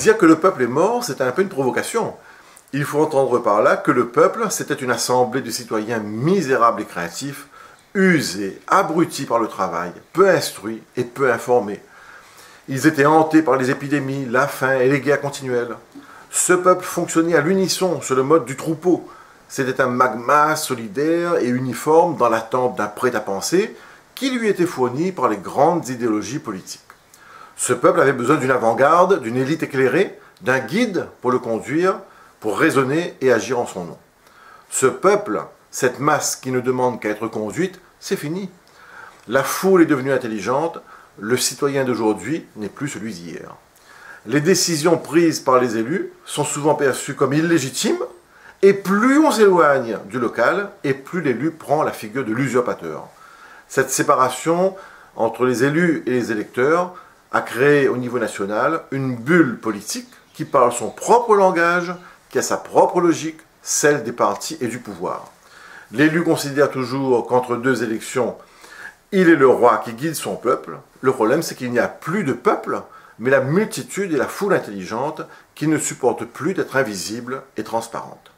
Dire que le peuple est mort, c'est un peu une provocation. Il faut entendre par là que le peuple, c'était une assemblée de citoyens misérables et craintifs, usés, abrutis par le travail, peu instruits et peu informés. Ils étaient hantés par les épidémies, la faim et les guerres continuelles. Ce peuple fonctionnait à l'unisson sur le mode du troupeau. C'était un magma solidaire et uniforme dans l'attente d'un prêt-à-penser qui lui était fourni par les grandes idéologies politiques. Ce peuple avait besoin d'une avant-garde, d'une élite éclairée, d'un guide pour le conduire, pour raisonner et agir en son nom. Ce peuple, cette masse qui ne demande qu'à être conduite, c'est fini. La foule est devenue intelligente, le citoyen d'aujourd'hui n'est plus celui d'hier. Les décisions prises par les élus sont souvent perçues comme illégitimes, et plus on s'éloigne du local, et plus l'élu prend la figure de l'usurpateur. Cette séparation entre les élus et les électeurs a créé au niveau national une bulle politique qui parle son propre langage, qui a sa propre logique, celle des partis et du pouvoir. L'élu considère toujours qu'entre deux élections, il est le roi qui guide son peuple. Le problème, c'est qu'il n'y a plus de peuple, mais la multitude et la foule intelligente qui ne supportent plus d'être invisible et transparente.